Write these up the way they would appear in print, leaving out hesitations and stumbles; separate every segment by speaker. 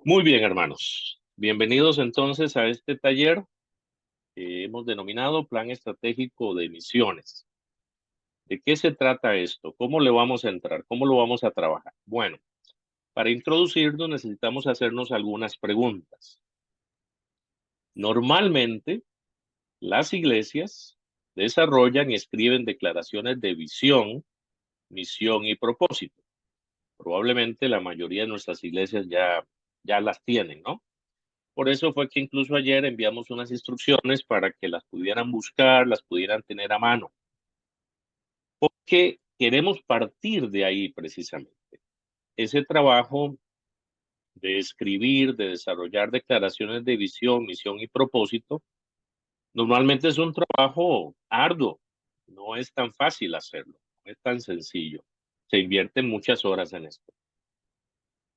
Speaker 1: Muy bien, hermanos. Bienvenidos entonces a este taller que hemos denominado Plan Estratégico de Misiones. ¿De qué se trata esto? ¿Cómo le vamos a entrar? ¿Cómo lo vamos a trabajar? Bueno, para introducirnos necesitamos hacernos algunas preguntas. Normalmente, las iglesias desarrollan y escriben declaraciones de visión, misión y propósito. Probablemente la mayoría de nuestras iglesias ya las tienen, ¿no? Por eso fue que incluso ayer enviamos unas instrucciones para que las pudieran buscar, las pudieran tener a mano, porque queremos partir de ahí precisamente. Ese trabajo de escribir, de desarrollar declaraciones de visión, misión y propósito, normalmente es un trabajo arduo, no es tan fácil hacerlo, no es tan sencillo. Se invierten muchas horas en esto.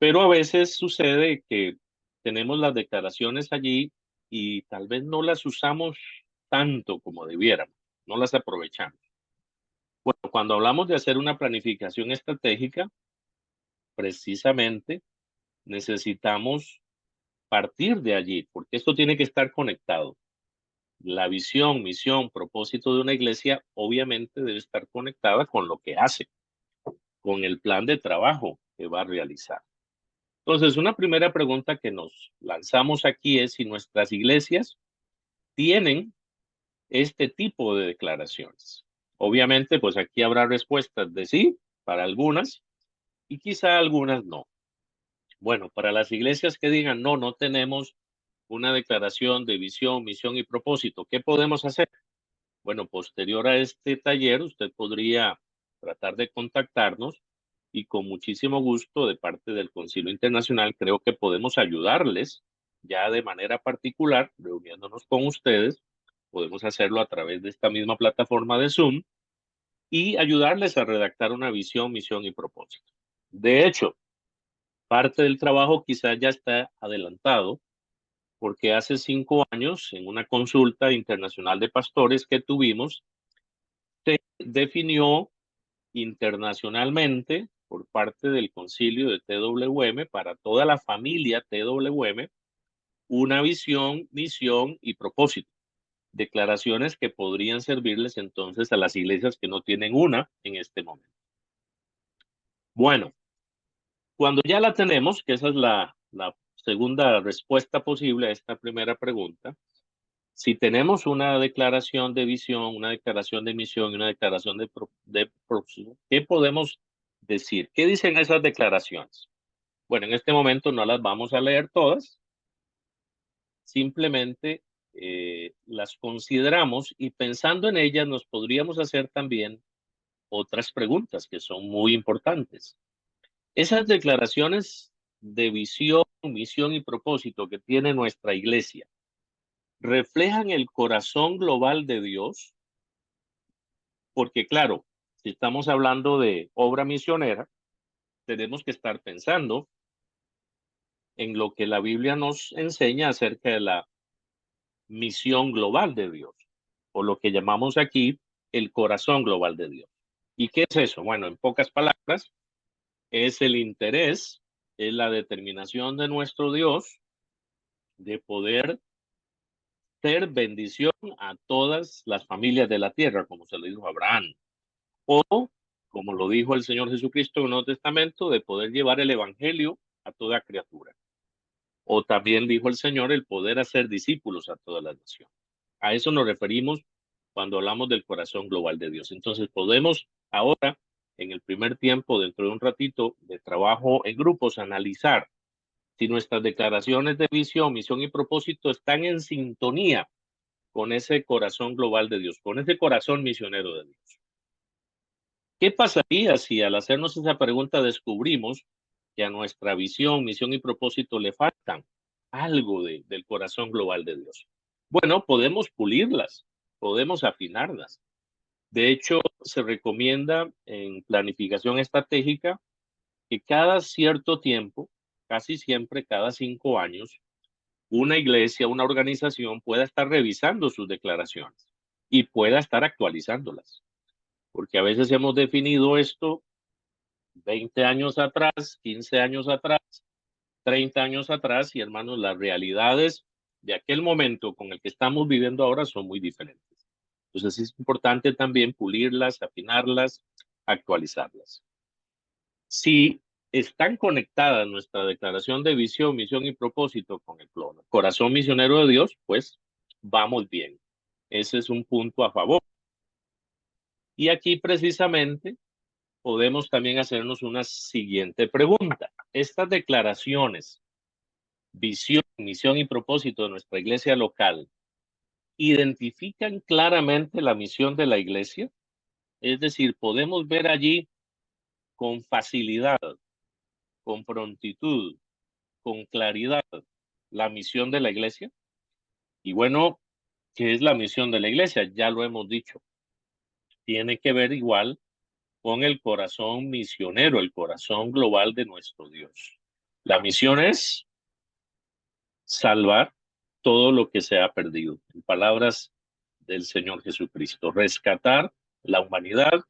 Speaker 1: Pero a veces sucede que tenemos las declaraciones allí y tal vez no las usamos tanto como debiéramos, no las aprovechamos. Bueno, cuando hablamos de hacer una planificación estratégica, precisamente necesitamos partir de allí, porque esto tiene que estar conectado. La visión, misión, propósito de una iglesia obviamente debe estar conectada con lo que hace, con el plan de trabajo que va a realizar. Entonces, una primera pregunta que nos lanzamos aquí es si nuestras iglesias tienen este tipo de declaraciones. Obviamente, pues aquí habrá respuestas de sí para algunas y quizá algunas no. Bueno, para las iglesias que digan no, no tenemos una declaración de visión, misión y propósito, ¿qué podemos hacer? Bueno, posterior a este taller, usted podría tratar de contactarnos y con muchísimo gusto de parte del Concilio Internacional creo que podemos ayudarles ya de manera particular, reuniéndonos con ustedes. Podemos hacerlo a través de esta misma plataforma de Zoom y ayudarles a redactar una visión, misión y propósito. De hecho, parte del trabajo quizás ya está adelantado porque hace 5 años, en una consulta internacional de pastores que tuvimos, se definió internacionalmente por parte del concilio de TWM para toda la familia TWM una visión, misión y propósito. Declaraciones que podrían servirles entonces a las iglesias que no tienen una en este momento. Bueno, cuando ya la tenemos, que esa es la segunda respuesta posible a esta primera pregunta, si tenemos una declaración de visión, una declaración de misión y una declaración de propósito, ¿qué podemos decir? ¿Qué dicen esas declaraciones? Bueno, en este momento no las vamos a leer todas, simplemente las consideramos y pensando en ellas nos podríamos hacer también otras preguntas que son muy importantes. Esas declaraciones de visión, misión y propósito que tiene nuestra iglesia, ¿reflejan el corazón global de Dios? Porque claro, si estamos hablando de obra misionera, tenemos que estar pensando en lo que la Biblia nos enseña acerca de la misión global de Dios, o lo que llamamos aquí el corazón global de Dios. ¿Y qué es eso? Bueno, en pocas palabras, es el interés, es la determinación de nuestro Dios de poder ser bendición a todas las familias de la tierra, como se lo dijo a Abraham. O, como lo dijo el Señor Jesucristo en el Nuevo Testamento, de poder llevar el Evangelio a toda criatura. O también dijo el Señor el poder hacer discípulos a todas las naciones. A eso nos referimos cuando hablamos del corazón global de Dios. Entonces podemos ahora, en el primer tiempo, dentro de un ratito de trabajo en grupos, analizar si nuestras declaraciones de visión, misión y propósito están en sintonía con ese corazón global de Dios, con ese corazón misionero de Dios. ¿Qué pasaría si al hacernos esa pregunta descubrimos que a nuestra visión, misión y propósito le faltan algo del corazón global de Dios? Bueno, podemos pulirlas, podemos afinarlas. De hecho, se recomienda en planificación estratégica que cada cierto tiempo, casi siempre cada 5 años, una iglesia, una organización pueda estar revisando sus declaraciones y pueda estar actualizándolas. Porque a veces hemos definido esto 20 años atrás, 15 años atrás, 30 años atrás y hermanos, las realidades de aquel momento con el que estamos viviendo ahora son muy diferentes. Entonces es importante también pulirlas, afinarlas, actualizarlas. Si están conectadas nuestra declaración de visión, misión y propósito con el corazón misionero de Dios, pues vamos bien. Ese es un punto a favor. Y aquí precisamente podemos también hacernos una siguiente pregunta. Estas declaraciones, visión, misión y propósito de nuestra iglesia local, ¿identifican claramente la misión de la iglesia? Es decir, podemos ver allí con facilidad, con prontitud, con claridad la misión de la iglesia. Y bueno, ¿qué es la misión de la iglesia? Ya lo hemos dicho. Tiene que ver igual con el corazón misionero, el corazón global de nuestro Dios. La misión es salvar todo lo que se ha perdido. En palabras del Señor Jesucristo, rescatar la humanidad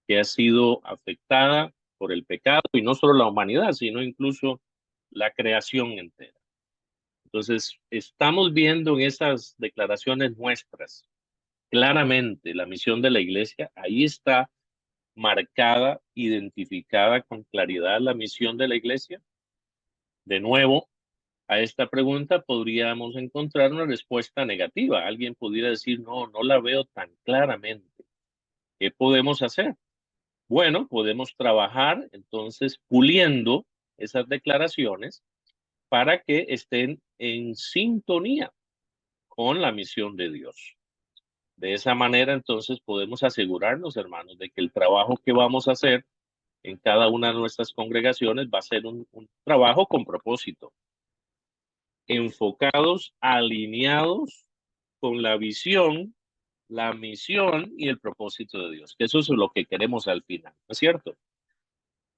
Speaker 1: que ha sido afectada por el pecado, y no solo la humanidad, sino incluso la creación entera. Entonces, estamos viendo en esas declaraciones nuestras claramente la misión de la iglesia. Ahí está marcada, identificada con claridad la misión de la iglesia. De nuevo, a esta pregunta podríamos encontrar una respuesta negativa. Alguien pudiera decir, no, no la veo tan claramente. ¿Qué podemos hacer? Bueno, podemos trabajar entonces puliendo esas declaraciones para que estén en sintonía con la misión de Dios. De esa manera, entonces, podemos asegurarnos, hermanos, de que el trabajo que vamos a hacer en cada una de nuestras congregaciones va a ser un trabajo con propósito, enfocados, alineados con la visión, la misión y el propósito de Dios, que eso es lo que queremos al final, ¿no es cierto?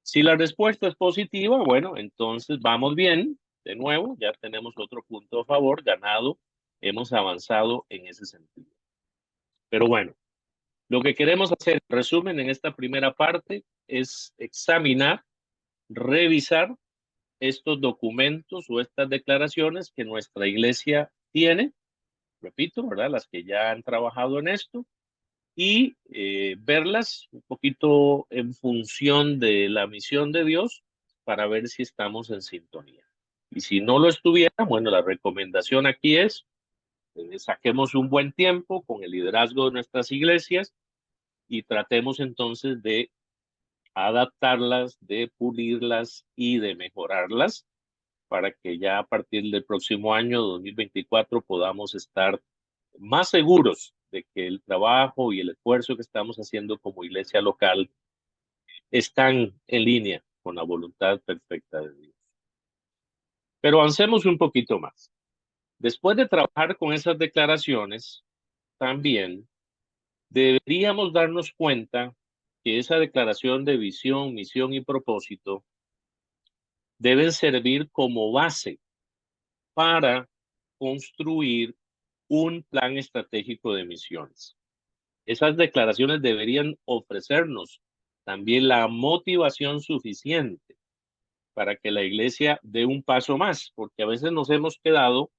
Speaker 1: Si la respuesta es positiva, bueno, entonces vamos bien, de nuevo, ya tenemos otro punto a favor, ganado, hemos avanzado en ese sentido. Pero bueno, lo que queremos hacer, en resumen, en esta primera parte es examinar, revisar estos documentos o estas declaraciones que nuestra iglesia tiene, repito, ¿verdad? Las que ya han trabajado en esto, y verlas un poquito en función de la misión de Dios para ver si estamos en sintonía. Y si no lo estuviera, bueno, la recomendación aquí es saquemos un buen tiempo con el liderazgo de nuestras iglesias y tratemos entonces de adaptarlas, de pulirlas y de mejorarlas para que ya a partir del próximo año 2024 podamos estar más seguros de que el trabajo y el esfuerzo que estamos haciendo como iglesia local están en línea con la voluntad perfecta de Dios. Pero avancemos un poquito más. Después de trabajar con esas declaraciones, también deberíamos darnos cuenta que esa declaración de visión, misión y propósito deben servir como base para construir un plan estratégico de misiones. Esas declaraciones deberían ofrecernos también la motivación suficiente para que la iglesia dé un paso más, porque a veces nos hemos quedado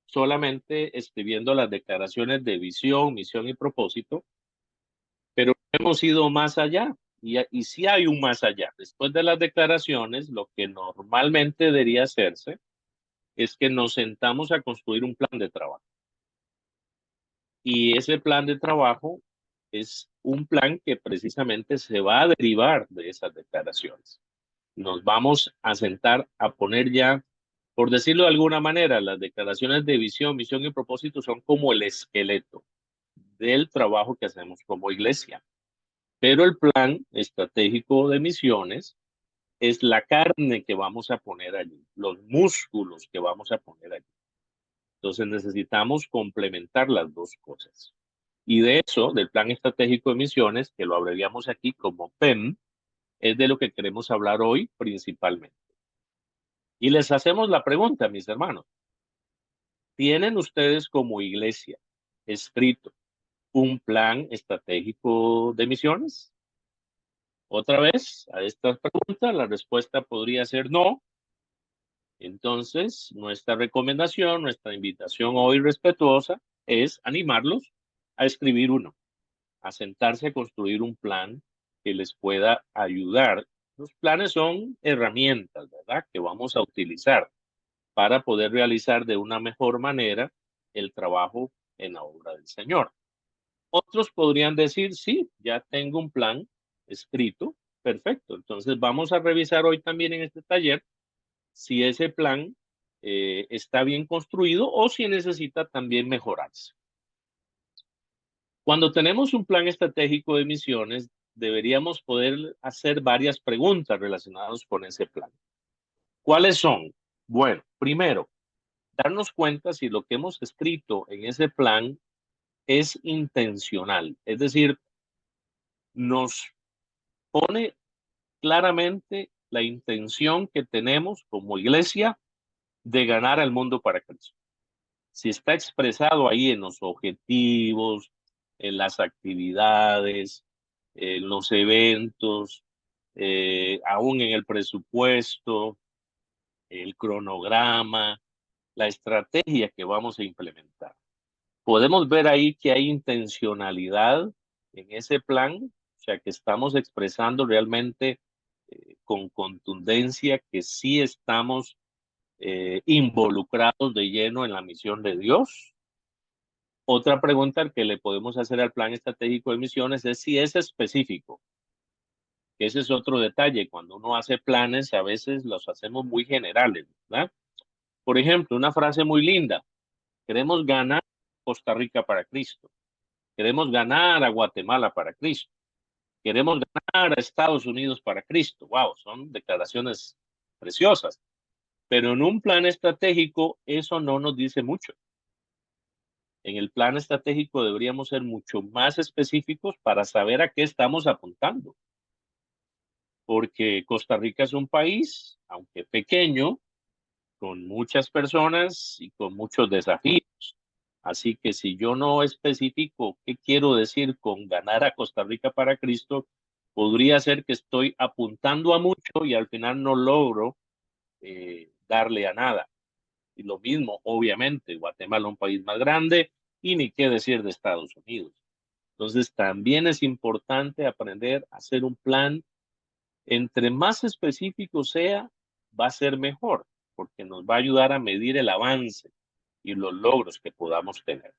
Speaker 1: solamente escribiendo las declaraciones de visión, misión y propósito, pero hemos ido más allá. Y sí hay un más allá. Después de las declaraciones, lo que normalmente debería hacerse es que nos sentamos a construir un plan de trabajo. Y ese plan de trabajo es un plan que precisamente se va a derivar de esas declaraciones. Nos vamos a sentar a poner ya, por decirlo de alguna manera, las declaraciones de visión, misión y propósito son como el esqueleto del trabajo que hacemos como iglesia. Pero el plan estratégico de misiones es la carne que vamos a poner allí, los músculos que vamos a poner allí. Entonces necesitamos complementar las dos cosas. Y de eso, del Plan Estratégico de Misiones, que lo abreviamos aquí como PEM, es de lo que queremos hablar hoy principalmente. Y les hacemos la pregunta, mis hermanos. ¿Tienen ustedes como iglesia escrito un plan estratégico de misiones? Otra vez, a esta pregunta, la respuesta podría ser no, Entonces, nuestra recomendación, nuestra invitación hoy respetuosa es animarlos a escribir uno, a sentarse a construir un plan que les pueda ayudar. Los planes son herramientas, ¿verdad?, que vamos a utilizar para poder realizar de una mejor manera el trabajo en la obra del Señor. Otros podrían decir, sí, ya tengo un plan escrito, perfecto. Entonces vamos a revisar hoy también en este taller si ese plan está bien construido o si necesita también mejorarse. Cuando tenemos un plan estratégico de misiones, deberíamos poder hacer varias preguntas relacionadas con ese plan. ¿Cuáles son? Bueno, primero, darnos cuenta si lo que hemos escrito en ese plan es intencional, es decir, nos pone claramente la intención que tenemos como iglesia de ganar al mundo para Cristo. Si está expresado ahí en los objetivos, en las actividades, en los eventos, aún en el presupuesto, el cronograma, la estrategia que vamos a implementar. Podemos ver ahí que hay intencionalidad en ese plan, o sea, que estamos expresando realmente con contundencia que sí estamos involucrados de lleno en la misión de Dios. Otra pregunta que le podemos hacer al plan estratégico de misiones es si es específico. Ese es otro detalle. Cuando uno hace planes, a veces los hacemos muy generales, ¿verdad? Por ejemplo, una frase muy linda. Queremos ganar Costa Rica para Cristo. Queremos ganar a Guatemala para Cristo. Queremos ganar a Estados Unidos para Cristo. Wow, son declaraciones preciosas. Pero en un plan estratégico eso no nos dice mucho. En el plan estratégico deberíamos ser mucho más específicos para saber a qué estamos apuntando. Porque Costa Rica es un país, aunque pequeño, con muchas personas y con muchos desafíos. Así que si yo no especifico qué quiero decir con ganar a Costa Rica para Cristo, podría ser que estoy apuntando a mucho y al final no logro darle a nada. Y lo mismo, obviamente, Guatemala es un país más grande y ni qué decir de Estados Unidos. Entonces, también es importante aprender a hacer un plan. Entre más específico sea, va a ser mejor, porque nos va a ayudar a medir el avance y los logros que podamos tener.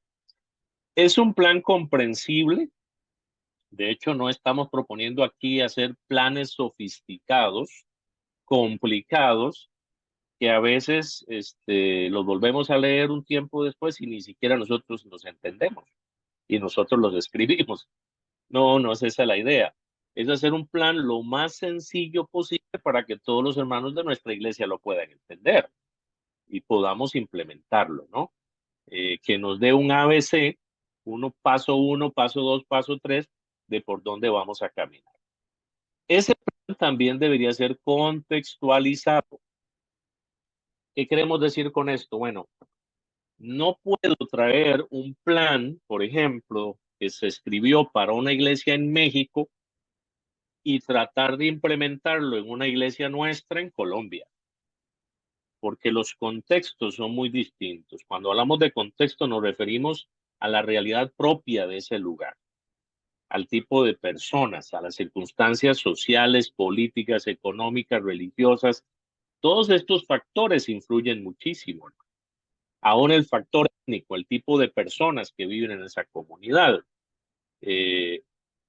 Speaker 1: Es un plan comprensible. De hecho, no estamos proponiendo aquí hacer planes sofisticados, complicados, que a veces los volvemos a leer un tiempo después y ni siquiera nosotros nos entendemos y nosotros los escribimos. No, no es esa la idea. Es hacer un plan lo más sencillo posible para que todos los hermanos de nuestra iglesia lo puedan entender y podamos implementarlo, ¿no? Que nos dé un ABC, uno, paso dos, paso tres, de por dónde vamos a caminar. Ese plan también debería ser contextualizado. ¿Qué queremos decir con esto? Bueno, no puedo traer un plan, por ejemplo, que se escribió para una iglesia en México y tratar de implementarlo en una iglesia nuestra en Colombia, porque los contextos son muy distintos. Cuando hablamos de contexto nos referimos a la realidad propia de ese lugar, al tipo de personas, a las circunstancias sociales, políticas, económicas, religiosas. Todos estos factores influyen muchísimo. Aún el factor étnico, el tipo de personas que viven en esa comunidad, eh,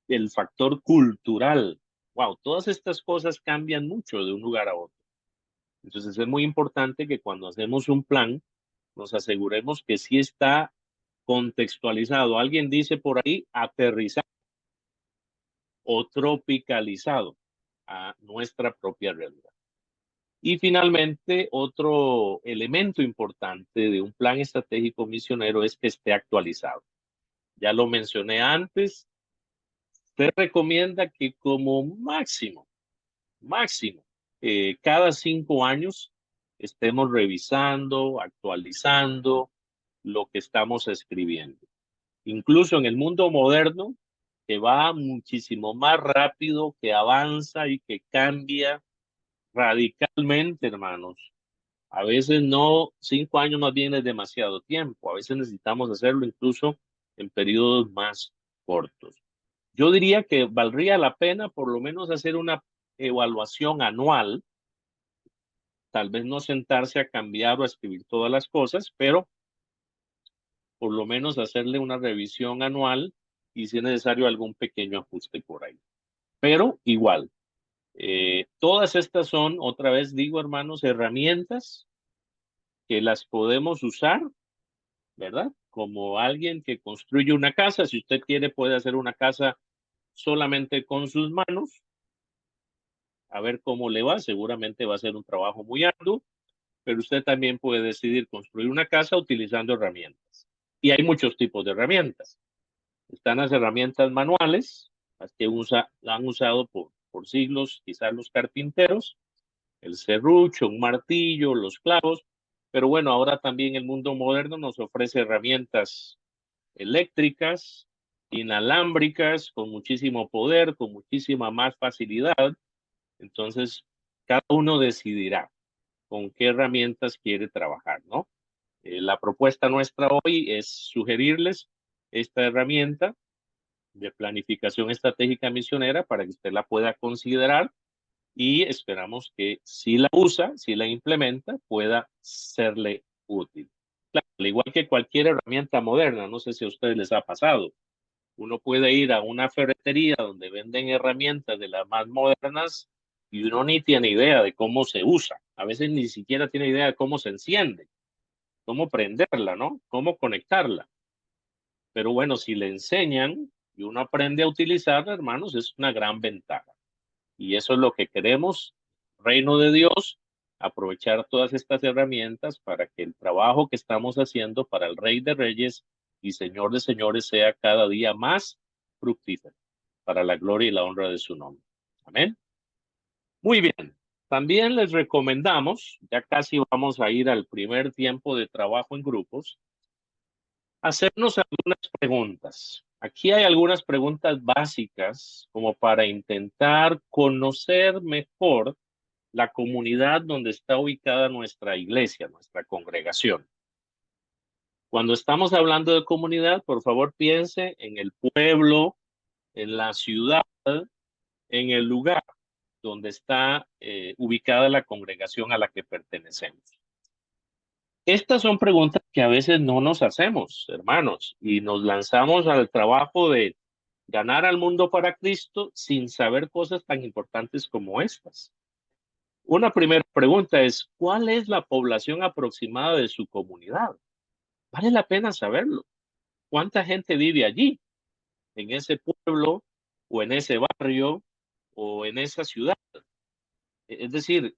Speaker 1: el factor cultural. Wow, todas estas cosas cambian mucho de un lugar a otro. Entonces es muy importante que cuando hacemos un plan nos aseguremos que sí está contextualizado. Alguien dice por ahí aterrizado o tropicalizado a nuestra propia realidad. Y finalmente, otro elemento importante de un plan estratégico misionero es que esté actualizado. Ya lo mencioné antes, se recomienda que como máximo, cada 5 años estemos revisando, actualizando lo que estamos escribiendo. Incluso en el mundo moderno, que va muchísimo más rápido, que avanza y que cambia radicalmente, hermanos. A veces no, 5 años más bien es demasiado tiempo. A veces necesitamos hacerlo incluso en periodos más cortos. Yo diría que valdría la pena por lo menos hacer una evaluación anual, tal vez no sentarse a cambiar o a escribir todas las cosas, pero por lo menos hacerle una revisión anual y si es necesario algún pequeño ajuste por ahí. Pero igual, todas estas son, otra vez digo hermanos, herramientas que las podemos usar, ¿verdad? Como alguien que construye una casa, si usted quiere puede hacer una casa solamente con sus manos, a ver cómo le va, seguramente va a ser un trabajo muy arduo, pero usted también puede decidir construir una casa utilizando herramientas. Y hay muchos tipos de herramientas. Están las herramientas manuales, las que han usado por siglos, quizás los carpinteros, el serrucho, un martillo, los clavos, pero bueno, ahora también el mundo moderno nos ofrece herramientas eléctricas, inalámbricas, con muchísimo poder, con muchísima más facilidad. Entonces, cada uno decidirá con qué herramientas quiere trabajar, ¿no? La propuesta nuestra hoy es sugerirles esta herramienta de planificación estratégica misionera para que usted la pueda considerar y esperamos que si la usa, si la implementa, pueda serle útil. Claro, al igual que cualquier herramienta moderna, no sé si a ustedes les ha pasado, uno puede ir a una ferretería donde venden herramientas de las más modernas y uno ni tiene idea de cómo se usa. A veces ni siquiera tiene idea de cómo se enciende, cómo prenderla, ¿no? Cómo conectarla. Pero bueno, si le enseñan y uno aprende a utilizarla, hermanos, es una gran ventaja. Y eso es lo que queremos, reino de Dios, aprovechar todas estas herramientas para que el trabajo que estamos haciendo para el Rey de Reyes y Señor de Señores sea cada día más fructífero, para la gloria y la honra de su nombre. Amén. Muy bien. También les recomendamos, ya casi vamos a ir al primer tiempo de trabajo en grupos, hacernos algunas preguntas. Aquí hay algunas preguntas básicas como para intentar conocer mejor la comunidad donde está ubicada nuestra iglesia, nuestra congregación. Cuando estamos hablando de comunidad, por favor piense en el pueblo, en la ciudad, en el lugar donde está ubicada la congregación a la que pertenecemos. Estas son preguntas que a veces no nos hacemos, hermanos, y nos lanzamos al trabajo de ganar al mundo para Cristo sin saber cosas tan importantes como estas. Una primera pregunta es, ¿cuál es la población aproximada de su comunidad? Vale la pena saberlo. ¿Cuánta gente vive allí, en ese pueblo, o en ese barrio, o en esa ciudad? Es decir,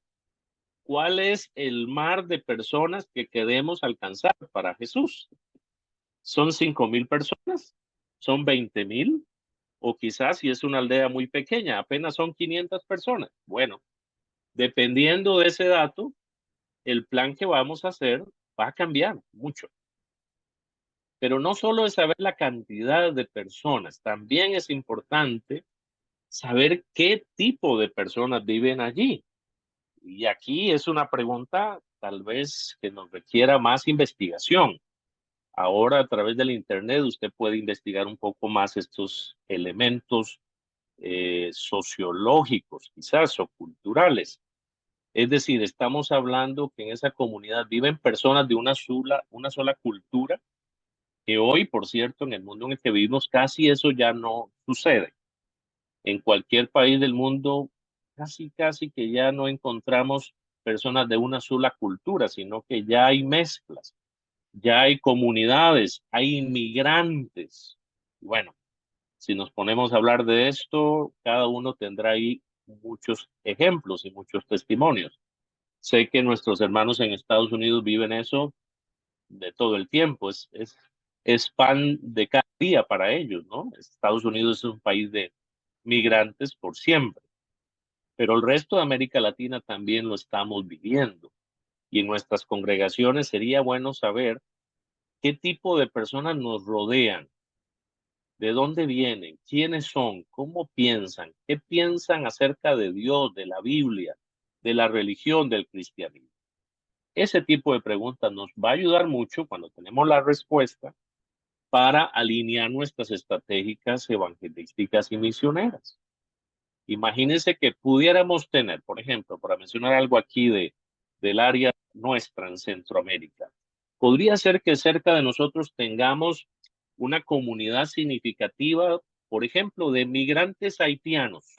Speaker 1: ¿cuál es el mar de personas que queremos alcanzar para Jesús? ¿Son 5,000 personas? ¿Son 20,000? O quizás si es una aldea muy pequeña, apenas son 500 personas. Bueno, dependiendo de ese dato, el plan que vamos a hacer va a cambiar mucho. Pero no solo es saber la cantidad de personas, también es importante saber qué tipo de personas viven allí. Y aquí es una pregunta tal vez que nos requiera más investigación. Ahora a través del Internet usted puede investigar un poco más estos elementos sociológicos quizás o culturales. Es decir, estamos hablando que en esa comunidad viven personas de una sola cultura, que hoy, por cierto, en el mundo en el que vivimos, casi eso ya no sucede. En cualquier país del mundo, casi que ya no encontramos personas de una sola cultura, sino que ya hay mezclas, ya hay comunidades, hay inmigrantes. Bueno, si nos ponemos a hablar de esto, cada uno tendrá ahí muchos ejemplos y muchos testimonios. Sé que nuestros hermanos en Estados Unidos viven eso de todo el tiempo, es pan de cada día para ellos, ¿no? Estados Unidos es un país de migrantes por siempre, pero el resto de América Latina también lo estamos viviendo. Y en nuestras congregaciones sería bueno saber qué tipo de personas nos rodean, de dónde vienen, quiénes son, cómo piensan, qué piensan acerca de Dios, de la Biblia, de la religión, del cristianismo. ese tipo de preguntas nos va a ayudar mucho cuando tenemos la respuesta para alinear nuestras estratégicas evangelísticas y misioneras. Imagínense que pudiéramos tener, por ejemplo, para mencionar algo aquí del área nuestra en Centroamérica, podría ser que cerca de nosotros tengamos una comunidad significativa, por ejemplo, de migrantes haitianos,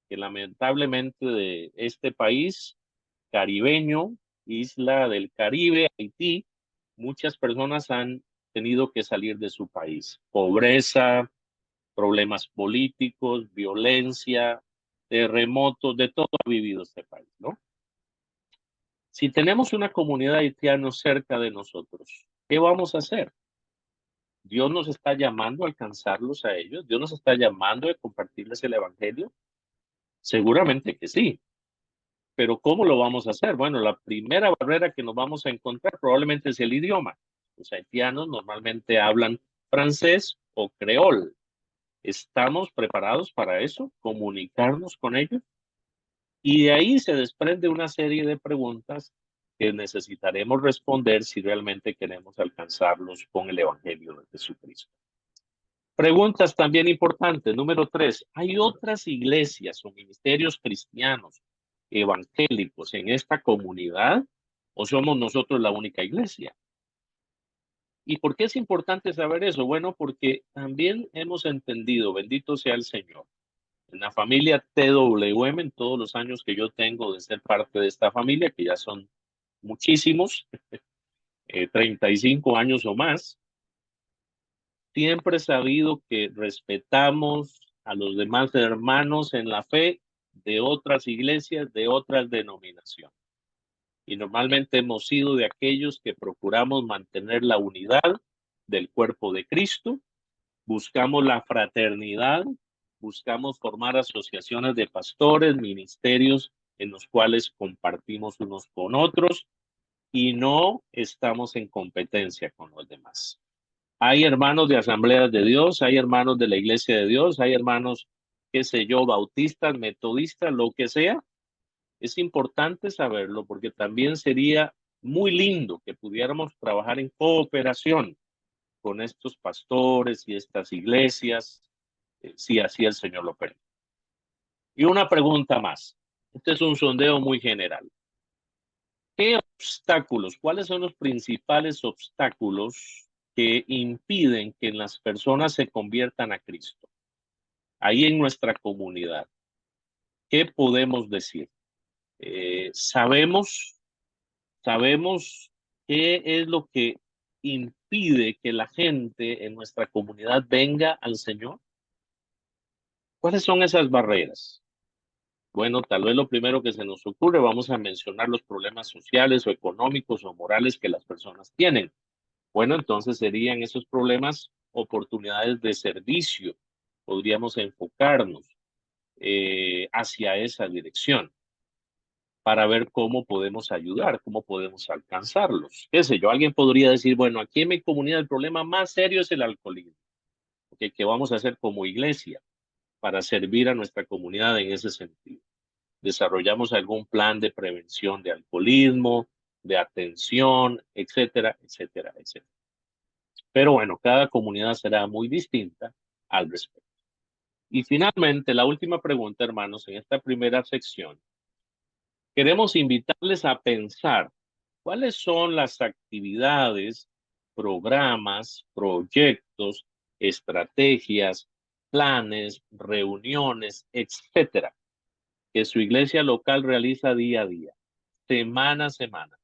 Speaker 1: que lamentablemente de este país caribeño, isla del Caribe, Haití, muchas personas han tenido que salir de su país. Pobreza, problemas políticos, violencia, terremotos, de todo ha vivido este país, ¿no? Si tenemos una comunidad haitiana cerca de nosotros, ¿qué vamos a hacer? Dios nos está llamando a alcanzarlos a ellos, Dios nos está llamando a compartirles el evangelio. Seguramente que sí, pero ¿cómo lo vamos a hacer? Bueno, la primera barrera que nos vamos a encontrar probablemente es el idioma. Los haitianos normalmente hablan francés o creol. ¿Estamos preparados para eso? ¿Comunicarnos con ellos? Y de ahí se desprende una serie de preguntas que necesitaremos responder si realmente queremos alcanzarlos con el Evangelio de Jesucristo. Preguntas también importantes. Número 3. ¿Hay otras iglesias o ministerios cristianos evangélicos en esta comunidad o somos nosotros la única iglesia? ¿Y por qué es importante saber eso? Bueno, porque también hemos entendido, bendito sea el Señor, en la familia TWM, en todos los años que yo tengo de ser parte de esta familia, que ya son muchísimos, 35 años o más, siempre he sabido que respetamos a los demás hermanos en la fe de otras iglesias, de otras denominaciones. Y normalmente hemos sido de aquellos que procuramos mantener la unidad del cuerpo de Cristo, buscamos la fraternidad, buscamos formar asociaciones de pastores, ministerios en los cuales compartimos unos con otros y no estamos en competencia con los demás. Hay hermanos de asambleas de Dios, hay hermanos de la iglesia de Dios, hay hermanos, qué sé yo, bautistas, metodistas, lo que sea. Es importante saberlo porque también sería muy lindo que pudiéramos trabajar en cooperación con estos pastores y estas iglesias, si así el Señor lo permite. Y una pregunta más. Este es un sondeo muy general. ¿Qué obstáculos, cuáles son los principales obstáculos que impiden que las personas se conviertan a Cristo? Ahí en nuestra comunidad, ¿qué podemos decir? Sabemos qué es lo que impide que la gente en nuestra comunidad venga al Señor. ¿Cuáles son esas barreras? Bueno, tal vez lo primero que se nos ocurre, vamos a mencionar los problemas sociales o económicos o morales que las personas tienen. Bueno, entonces serían esos problemas oportunidades de servicio. Podríamos enfocarnos hacia esa dirección para ver cómo podemos ayudar, cómo podemos alcanzarlos. Qué sé yo, alguien podría decir, bueno, aquí en mi comunidad el problema más serio es el alcoholismo. ¿Okay? ¿Qué vamos a hacer como iglesia para servir a nuestra comunidad en ese sentido? Desarrollamos algún plan de prevención de alcoholismo, de atención, etcétera, etcétera, etcétera. Pero bueno, cada comunidad será muy distinta al respecto. Y finalmente, la última pregunta, hermanos, en esta primera sección, queremos invitarles a pensar cuáles son las actividades, programas, proyectos, estrategias, planes, reuniones, etcétera, que su iglesia local realiza día a día, semana a semana,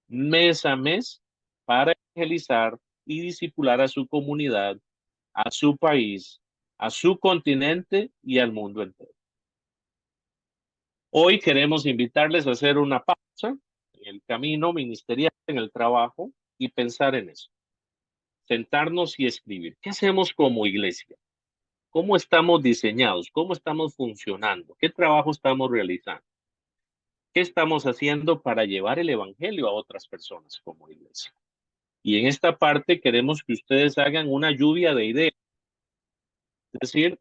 Speaker 1: mes a mes, para evangelizar y discipular a su comunidad, a su país, a su continente y al mundo entero. Hoy queremos invitarles a hacer una pausa en el camino ministerial, en el trabajo, y pensar en eso. Sentarnos y escribir. ¿Qué hacemos como iglesia? ¿Cómo estamos diseñados? ¿Cómo estamos funcionando? ¿Qué trabajo estamos realizando? ¿Qué estamos haciendo para llevar el evangelio a otras personas como iglesia? Y en esta parte queremos que ustedes hagan una lluvia de ideas. Es decir,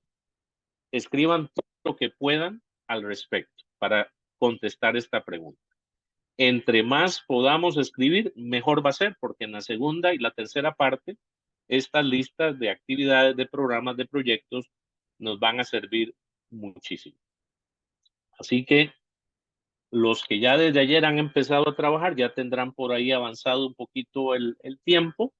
Speaker 1: escriban todo lo que puedan al respecto para contestar esta pregunta. Entre más podamos escribir, mejor va a ser, porque en la segunda y la tercera parte, estas listas de actividades, de programas, de proyectos, nos van a servir muchísimo. Así que los que ya desde ayer han empezado a trabajar, ya tendrán por ahí avanzado un poquito el tiempo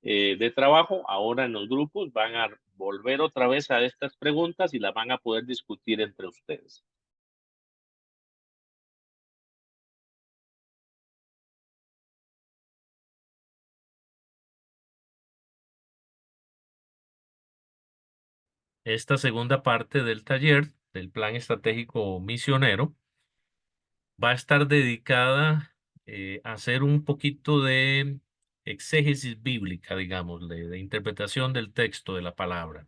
Speaker 1: de trabajo. Ahora en los grupos van a volver otra vez a estas preguntas y las van a poder discutir entre ustedes.
Speaker 2: Esta segunda parte del taller del Plan Estratégico Misionero va a estar dedicada a hacer un poquito de exégesis bíblica, digamos, de interpretación del texto de la palabra.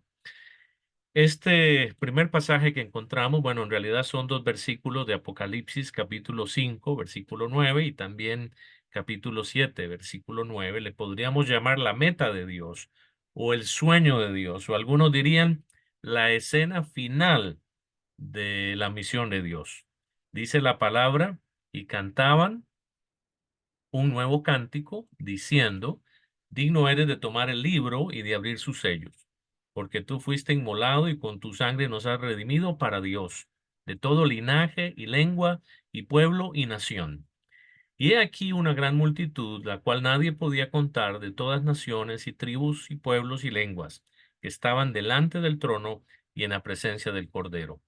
Speaker 2: Este primer pasaje que encontramos, bueno, en realidad son dos versículos de Apocalipsis, capítulo 5, versículo 9, y también capítulo 7, versículo 9. Le podríamos llamar la meta de Dios o el sueño de Dios, o algunos dirían la escena final de la misión de Dios. Dice la palabra, y cantaban un nuevo cántico diciendo, digno eres de tomar el libro y de abrir sus sellos, porque tú fuiste inmolado y con tu sangre nos has redimido para Dios, de todo linaje y lengua y pueblo y nación. Y he aquí una gran multitud, la cual nadie podía contar, de todas naciones y tribus y pueblos y lenguas, que estaban delante del trono y en la presencia del Cordero.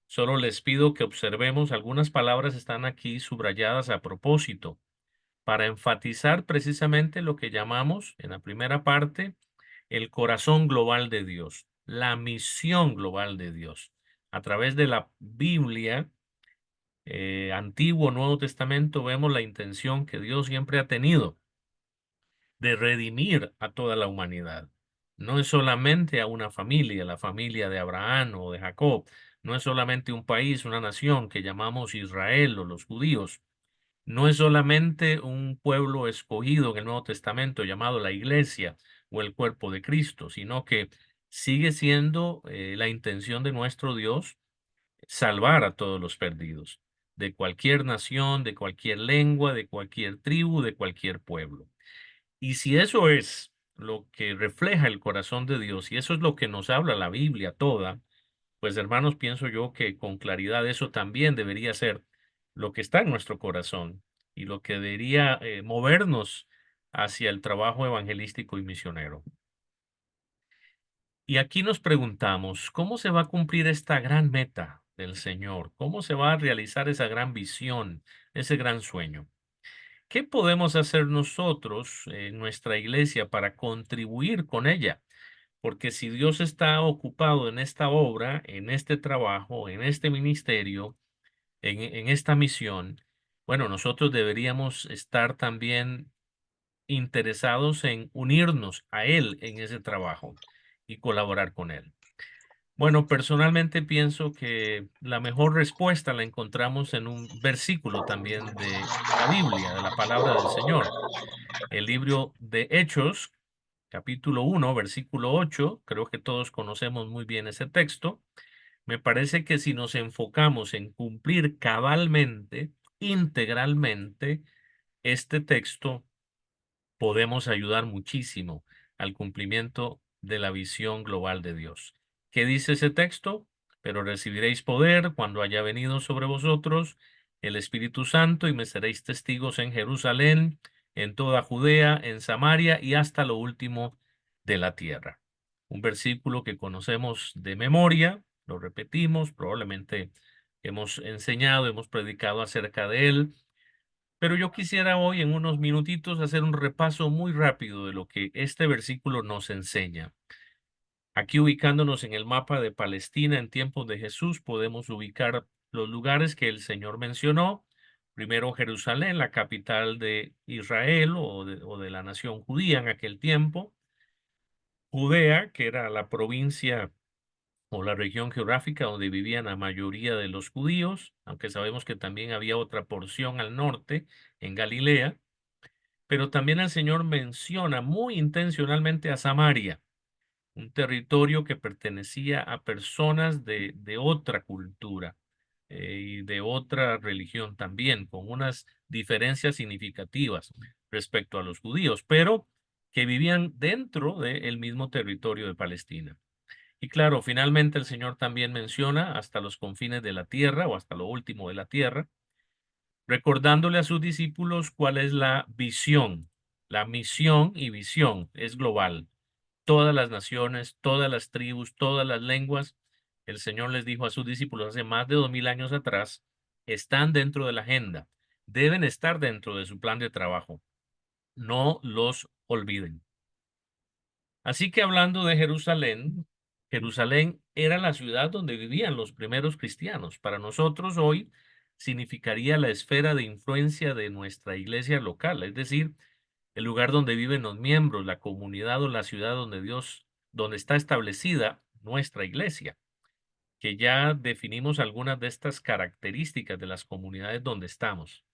Speaker 2: Solo les pido que observemos algunas palabras están aquí subrayadas a propósito para enfatizar precisamente lo que llamamos en la primera parte el corazón global de Dios, la misión global de Dios. A través de la Biblia, Antiguo, Nuevo Testamento, vemos la intención que Dios siempre ha tenido de redimir a toda la humanidad. No es solamente a una familia, la familia de Abraham o de Jacob, no es solamente un país, una nación que llamamos Israel o los judíos, no es solamente un pueblo escogido en el Nuevo Testamento llamado la Iglesia o el cuerpo de Cristo, sino que sigue siendo la intención de nuestro Dios salvar a todos los perdidos, de cualquier nación, de cualquier lengua, de cualquier tribu, de cualquier pueblo. Y si eso es lo que refleja el corazón de Dios, y eso es lo que nos habla la Biblia toda, pues hermanos, pienso yo que con claridad eso también debería ser lo que está en nuestro corazón y lo que debería movernos hacia el trabajo evangelístico y misionero. Y aquí nos preguntamos, ¿cómo se va a cumplir esta gran meta del Señor? ¿Cómo se va a realizar esa gran visión, ese gran sueño? ¿Qué podemos hacer nosotros en nuestra iglesia para contribuir con ella? Porque si Dios está ocupado en esta obra, en este trabajo, en este ministerio, en esta misión, bueno, nosotros deberíamos estar también interesados en unirnos a Él en ese trabajo y colaborar con Él. Bueno, personalmente pienso que la mejor respuesta la encontramos en un versículo también de la Biblia, de la palabra del Señor. El libro de Hechos, capítulo 1, versículo 8, creo que todos conocemos muy bien ese texto. Me parece que si nos enfocamos en cumplir cabalmente, integralmente, este texto, podemos ayudar muchísimo al cumplimiento de la visión global de Dios. ¿Qué dice ese texto? Pero recibiréis poder cuando haya venido sobre vosotros el Espíritu Santo y me seréis testigos en Jerusalén, en toda Judea, en Samaria y hasta lo último de la tierra. Un versículo que conocemos de memoria, lo repetimos, probablemente hemos enseñado, hemos predicado acerca de él, pero yo quisiera hoy en unos minutitos hacer un repaso muy rápido de lo que este versículo nos enseña. Aquí ubicándonos en el mapa de Palestina en tiempos de Jesús, podemos ubicar los lugares que el Señor mencionó. Primero Jerusalén, la capital de Israel o de la nación judía en aquel tiempo. Judea, que era la provincia o la región geográfica donde vivían la mayoría de los judíos, aunque sabemos que también había otra porción al norte, en Galilea. Pero también el Señor menciona muy intencionalmente a Samaria, un territorio que pertenecía a personas de otra cultura. y de otra religión también, con unas diferencias significativas respecto a los judíos, pero que vivían dentro del mismo territorio de Palestina. Y claro, finalmente el Señor también menciona hasta los confines de la tierra o hasta lo último de la tierra, recordándole a sus discípulos cuál es la visión. La misión y visión es global. Todas las naciones, todas las tribus, todas las lenguas, el Señor les dijo a sus discípulos hace más de 2000 años atrás, están dentro de la agenda, deben estar dentro de su plan de trabajo. No los olviden. Así que hablando de Jerusalén, Jerusalén era la ciudad donde vivían los primeros cristianos. Para nosotros hoy significaría la esfera de influencia de nuestra iglesia local, es decir, el lugar donde viven los miembros, la comunidad o la ciudad donde donde está establecida nuestra iglesia, que ya definimos algunas de estas características de las comunidades donde estamos.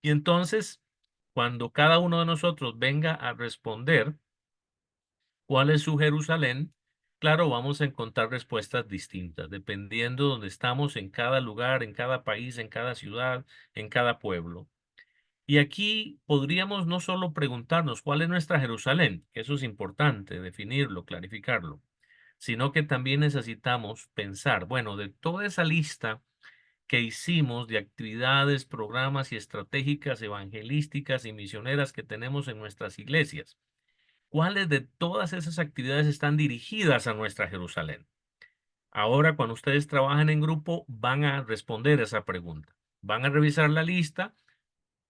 Speaker 2: Y entonces, cuando cada uno de nosotros venga a responder, ¿cuál es su Jerusalén? Claro, vamos a encontrar respuestas distintas, dependiendo de donde estamos en cada lugar, en cada país, en cada ciudad, en cada pueblo. Y aquí podríamos no solo preguntarnos cuál es nuestra Jerusalén, que eso es importante, definirlo, clarificarlo, sino que también necesitamos pensar, bueno, de toda esa lista que hicimos de actividades, programas y estratégicas evangelísticas y misioneras que tenemos en nuestras iglesias, ¿cuáles de todas esas actividades están dirigidas a nuestra Jerusalén? Ahora, cuando ustedes trabajan en grupo, van a responder esa pregunta. Van a revisar la lista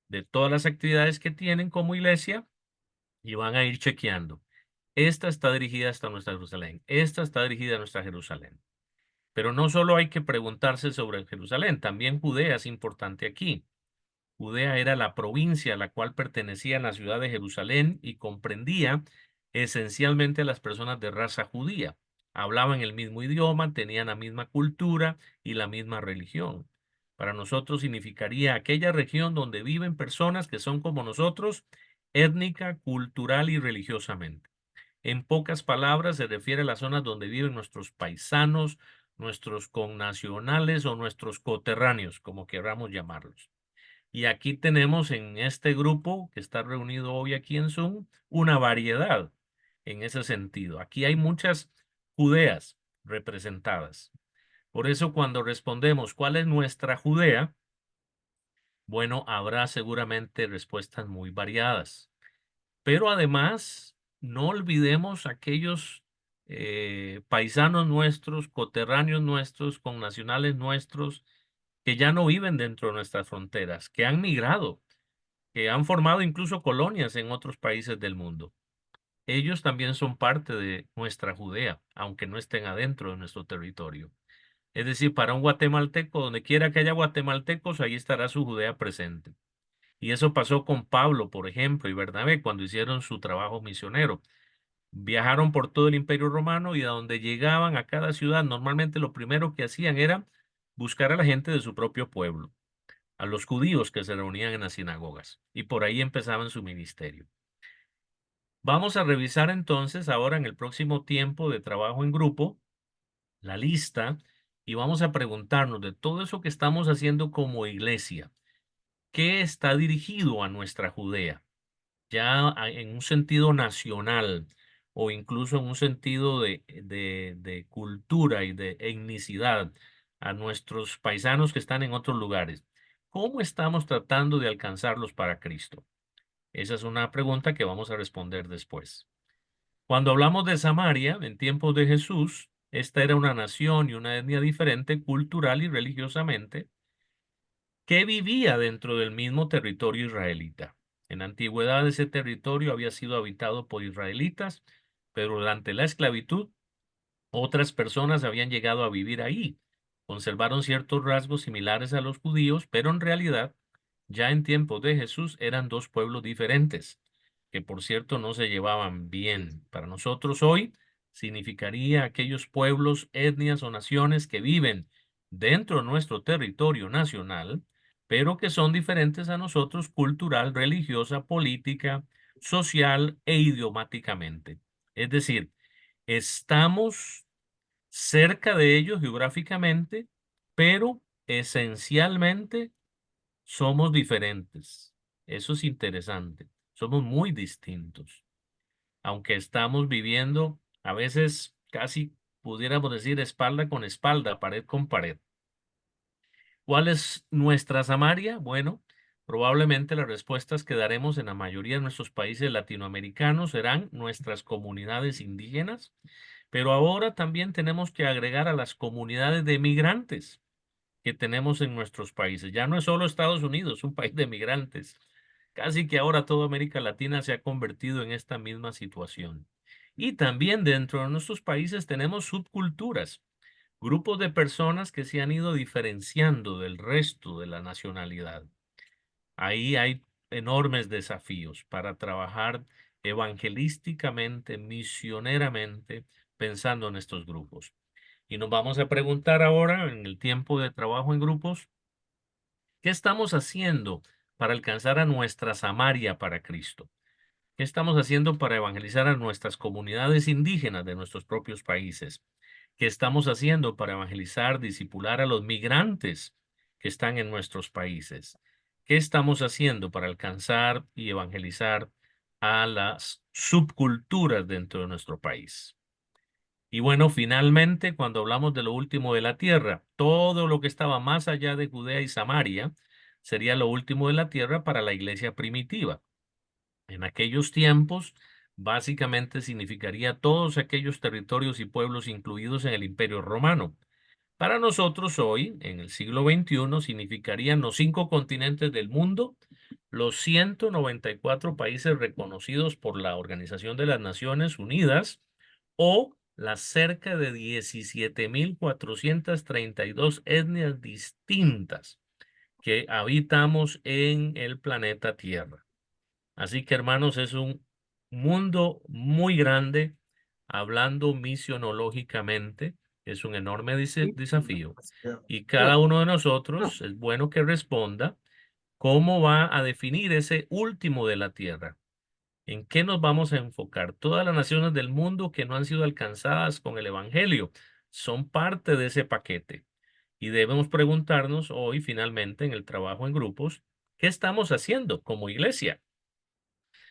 Speaker 2: de todas las actividades que tienen como iglesia y van a ir chequeando. Esta está dirigida hasta nuestra Jerusalén. Esta está dirigida a nuestra Jerusalén. Pero no solo hay que preguntarse sobre Jerusalén, también Judea es importante aquí. Judea era la provincia a la cual pertenecía la ciudad de Jerusalén y comprendía esencialmente a las personas de raza judía. Hablaban el mismo idioma, tenían la misma cultura y la misma religión. Para nosotros significaría aquella región donde viven personas que son como nosotros, étnica, cultural y religiosamente. En pocas palabras, se refiere a las zonas donde viven nuestros paisanos, nuestros connacionales o nuestros coterráneos, como queramos llamarlos. Y aquí tenemos en este grupo que está reunido hoy aquí en Zoom una variedad en ese sentido. Aquí hay muchas Judeas representadas. Por eso cuando respondemos ¿cuál es nuestra Judea? Bueno, habrá seguramente respuestas muy variadas. Pero además, no olvidemos aquellos paisanos nuestros, coterráneos nuestros, connacionales nuestros, que ya no viven dentro de nuestras fronteras, que han migrado, que han formado incluso colonias en otros países del mundo. Ellos también son parte de nuestra Judea, aunque no estén adentro de nuestro territorio. Es decir, para un guatemalteco, donde quiera que haya guatemaltecos, ahí estará su Judea presente. Y eso pasó con Pablo, por ejemplo, y Bernabé cuando hicieron su trabajo misionero. Viajaron por todo el Imperio Romano y a donde llegaban a cada ciudad, normalmente lo primero que hacían era buscar a la gente de su propio pueblo, a los judíos que se reunían en las sinagogas, y por ahí empezaban su ministerio. Vamos a revisar entonces ahora en el próximo tiempo de trabajo en grupo la lista y vamos a preguntarnos de todo eso que estamos haciendo como iglesia, ¿qué está dirigido a nuestra Judea? Ya en un sentido nacional o incluso en un sentido de cultura y de etnicidad a nuestros paisanos que están en otros lugares. ¿Cómo estamos tratando de alcanzarlos para Cristo? Esa es una pregunta que vamos a responder después. Cuando hablamos de Samaria, en tiempos de Jesús, esta era una nación y una etnia diferente cultural y religiosamente que vivía dentro del mismo territorio israelita. En la antigüedad ese territorio había sido habitado por israelitas, pero durante la esclavitud otras personas habían llegado a vivir ahí. Conservaron ciertos rasgos similares a los judíos, pero en realidad ya en tiempos de Jesús eran dos pueblos diferentes, que por cierto no se llevaban bien. Para nosotros hoy significaría aquellos pueblos, etnias o naciones que viven dentro de nuestro territorio nacional, pero que son diferentes a nosotros cultural, religiosa, política, social e idiomáticamente. Es decir, estamos cerca de ellos geográficamente, pero esencialmente somos diferentes. Eso es interesante. Somos muy distintos, aunque estamos viviendo a veces casi pudiéramos decir espalda con espalda, pared con pared. ¿Cuál es nuestra Samaria? Bueno, probablemente las respuestas que daremos en la mayoría de nuestros países latinoamericanos serán nuestras comunidades indígenas, pero ahora también tenemos que agregar a las comunidades de migrantes que tenemos en nuestros países. Ya no es solo Estados Unidos, un país de migrantes. Casi que ahora toda América Latina se ha convertido en esta misma situación. Y también dentro de nuestros países tenemos subculturas, grupos de personas que se han ido diferenciando del resto de la nacionalidad. Ahí hay enormes desafíos para trabajar evangelísticamente, misioneramente, pensando en estos grupos. Y nos vamos a preguntar ahora, en el tiempo de trabajo en grupos, ¿qué estamos haciendo para alcanzar a nuestra Samaria para Cristo? ¿Qué estamos haciendo para evangelizar a nuestras comunidades indígenas de nuestros propios países? ¿Qué estamos haciendo para evangelizar, discipular a los migrantes que están en nuestros países? ¿Qué estamos haciendo para alcanzar y evangelizar a las subculturas dentro de nuestro país? Y bueno, finalmente, cuando hablamos de lo último de la tierra, todo lo que estaba más allá de Judea y Samaria sería lo último de la tierra para la iglesia primitiva. En aquellos tiempos, básicamente significaría todos aquellos territorios y pueblos incluidos en el Imperio Romano. Para nosotros hoy, en el siglo XXI, significarían los 5 continentes del mundo, los 194 países reconocidos por la Organización de las Naciones Unidas o las cerca de 17.432 etnias distintas que habitamos en el planeta Tierra. Así que, hermanos, es un mundo muy grande, hablando misionológicamente, es un enorme desafío. Y cada uno de nosotros es bueno que responda cómo va a definir ese último de la tierra. ¿En qué nos vamos a enfocar? Todas las naciones del mundo que no han sido alcanzadas con el Evangelio son parte de ese paquete. Y debemos preguntarnos hoy, finalmente, en el trabajo en grupos, ¿qué estamos haciendo como iglesia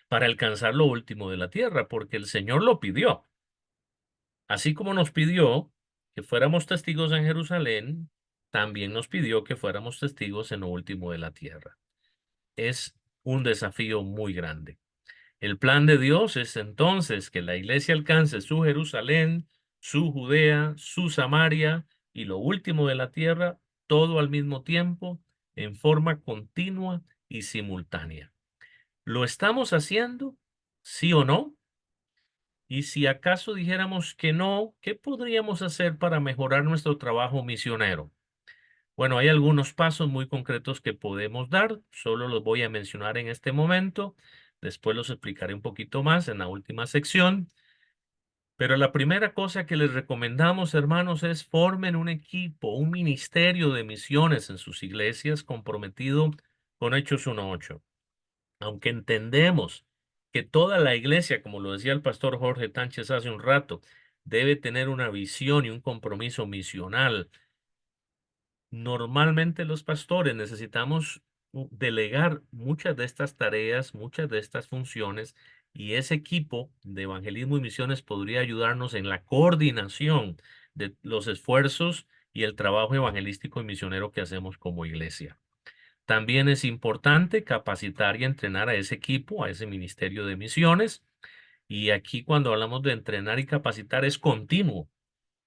Speaker 2: para alcanzar lo último de la tierra? Porque el Señor lo pidió. Así como nos pidió que fuéramos testigos en Jerusalén, también nos pidió que fuéramos testigos en lo último de la tierra. Es un desafío muy grande. El plan de Dios es entonces que la iglesia alcance su Jerusalén, su Judea, su Samaria y lo último de la tierra, todo al mismo tiempo, en forma continua y simultánea. ¿Lo estamos haciendo? ¿Sí o no? Y si acaso dijéramos que no, ¿qué podríamos hacer para mejorar nuestro trabajo misionero? Bueno, hay algunos pasos muy concretos que podemos dar, solo los voy a mencionar en este momento, después los explicaré un poquito más en la última sección, pero la primera cosa que les recomendamos, hermanos, es formen un equipo, un ministerio de misiones en sus iglesias comprometido con Hechos 1:8. Aunque entendemos que toda la iglesia, como lo decía el pastor Jorge Tánchez hace un rato, debe tener una visión y un compromiso misional. Normalmente los pastores necesitamos delegar muchas de estas tareas, muchas de estas funciones, y ese equipo de evangelismo y misiones podría ayudarnos en la coordinación de los esfuerzos y el trabajo evangelístico y misionero que hacemos como iglesia. También es importante capacitar y entrenar a ese equipo, a ese ministerio de misiones. Y aquí cuando hablamos de entrenar y capacitar es continuo.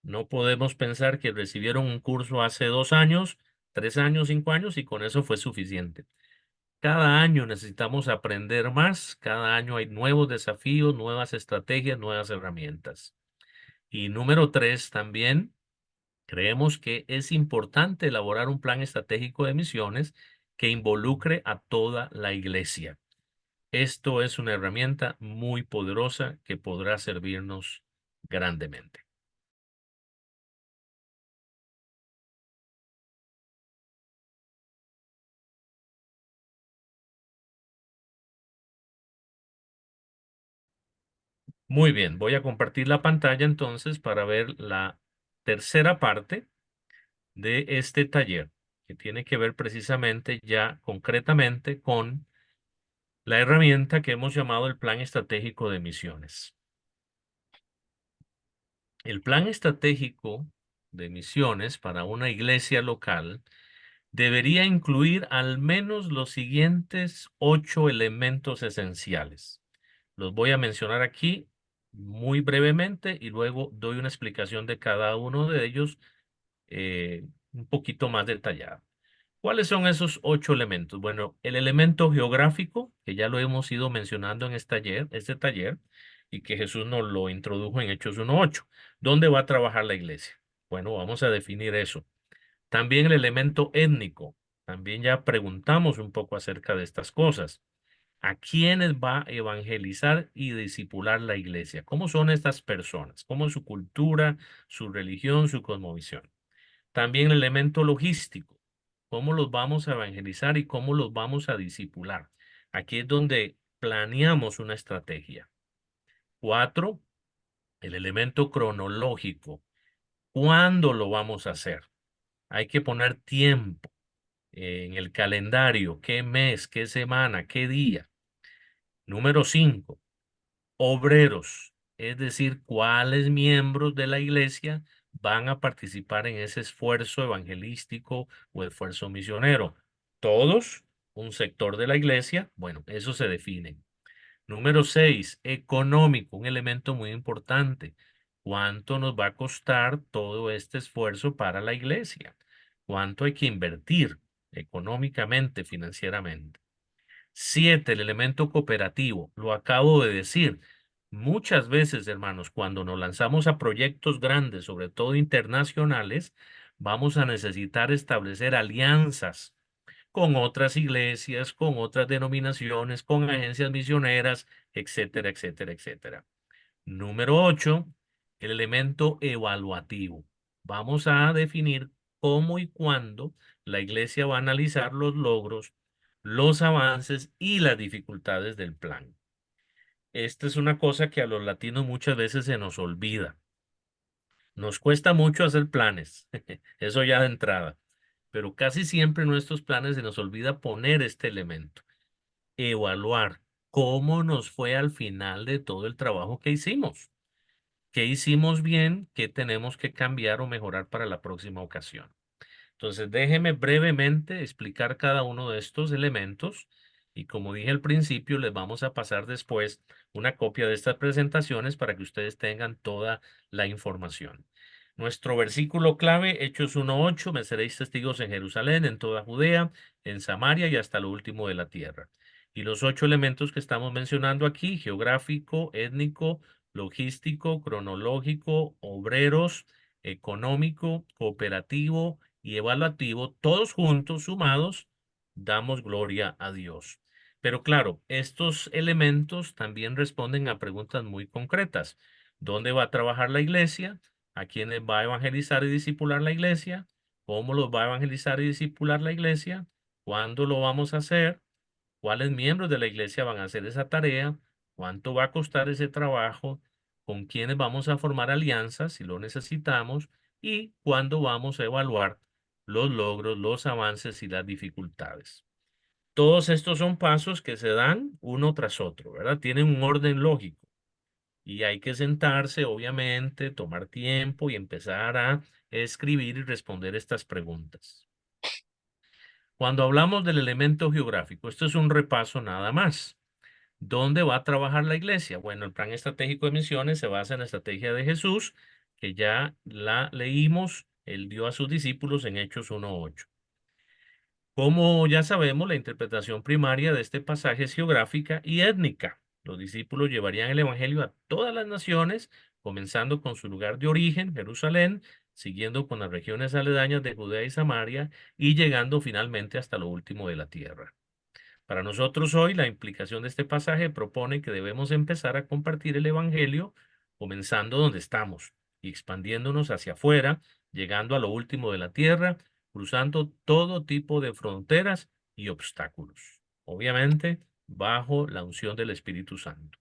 Speaker 2: No podemos pensar que recibieron un curso hace 2 años, 3 años, 5 años y con eso fue suficiente. Cada año necesitamos aprender más, cada año hay nuevos desafíos, nuevas estrategias, nuevas herramientas. Y número 3, también creemos que es importante elaborar un plan estratégico de misiones que involucre a toda la iglesia. Esto es una herramienta muy poderosa que podrá servirnos grandemente. Muy bien, voy a compartir la pantalla entonces para ver la tercera parte de este taller, que tiene que ver precisamente ya concretamente con la herramienta que hemos llamado el Plan Estratégico de Misiones. El Plan Estratégico de Misiones para una iglesia local debería incluir al menos los siguientes 8 elementos esenciales. Los voy a mencionar aquí muy brevemente y luego doy una explicación de cada uno de ellos un poquito más detallada. ¿Cuáles son esos 8 elementos? Bueno, el elemento geográfico, que ya lo hemos ido mencionando en este taller, y que Jesús nos lo introdujo en Hechos 1:8. ¿Dónde va a trabajar la iglesia? Bueno, vamos a definir eso. También el elemento étnico. También ya preguntamos un poco acerca de estas cosas. ¿A quiénes va a evangelizar y discipular la iglesia? ¿Cómo son estas personas? ¿Cómo es su cultura, su religión, su cosmovisión? También el elemento logístico. ¿Cómo los vamos a evangelizar y cómo los vamos a discipular? Aquí es donde planeamos una estrategia. 4, el elemento cronológico. ¿Cuándo lo vamos a hacer? Hay que poner tiempo en el calendario, qué mes, qué semana, qué día. Número 5, obreros, es decir, cuáles miembros de la iglesia van a participar en ese esfuerzo evangelístico o esfuerzo misionero. ¿Todos? ¿Un sector de la iglesia? Bueno, eso se define. Número 6, económico, un elemento muy importante. ¿Cuánto nos va a costar todo este esfuerzo para la iglesia? ¿Cuánto hay que invertir económicamente, financieramente? 7, el elemento cooperativo. Lo acabo de decir. Muchas veces, hermanos, cuando nos lanzamos a proyectos grandes, sobre todo internacionales, vamos a necesitar establecer alianzas con otras iglesias, con otras denominaciones, con agencias misioneras, etcétera, etcétera, etcétera. Número 8, el elemento evaluativo. Vamos a definir cómo y cuándo la iglesia va a analizar los logros, los avances y las dificultades del plan. Esta es una cosa que a los latinos muchas veces se nos olvida. Nos cuesta mucho hacer planes, eso ya de entrada, pero casi siempre en nuestros planes se nos olvida poner este elemento, evaluar cómo nos fue al final de todo el trabajo que hicimos. ¿Qué hicimos bien? ¿Qué tenemos que cambiar o mejorar para la próxima ocasión? Entonces, déjeme brevemente explicar cada uno de estos elementos y como dije al principio, les vamos a pasar después una copia de estas presentaciones para que ustedes tengan toda la información. Nuestro versículo clave, Hechos 1:8, me seréis testigos en Jerusalén, en toda Judea, en Samaria y hasta lo último de la tierra. Y los 8 elementos que estamos mencionando aquí, geográfico, étnico, logístico, cronológico, obreros, económico, cooperativo y evaluativo, todos juntos, sumados, damos gloria a Dios. Pero claro, estos elementos también responden a preguntas muy concretas. ¿Dónde va a trabajar la iglesia? ¿A quiénes va a evangelizar y discipular la iglesia? ¿Cómo los va a evangelizar y discipular la iglesia? ¿Cuándo lo vamos a hacer? ¿Cuáles miembros de la iglesia van a hacer esa tarea? ¿Cuánto va a costar ese trabajo? ¿Con quiénes vamos a formar alianzas si lo necesitamos? ¿Y cuándo vamos a evaluar los logros, los avances y las dificultades? Todos estos son pasos que se dan uno tras otro, ¿verdad? Tienen un orden lógico y hay que sentarse, obviamente, tomar tiempo y empezar a escribir y responder estas preguntas. Cuando hablamos del elemento geográfico, esto es un repaso nada más. ¿Dónde va a trabajar la iglesia? Bueno, el plan estratégico de misiones se basa en la estrategia de Jesús, que ya la leímos, él dio a sus discípulos en Hechos 1:8. Como ya sabemos, la interpretación primaria de este pasaje es geográfica y étnica. Los discípulos llevarían el evangelio a todas las naciones, comenzando con su lugar de origen, Jerusalén, siguiendo con las regiones aledañas de Judea y Samaria y llegando finalmente hasta lo último de la tierra. Para nosotros hoy, la implicación de este pasaje propone que debemos empezar a compartir el evangelio comenzando donde estamos y expandiéndonos hacia afuera, llegando a lo último de la tierra, cruzando todo tipo de fronteras y obstáculos. Obviamente, bajo la unción del Espíritu Santo.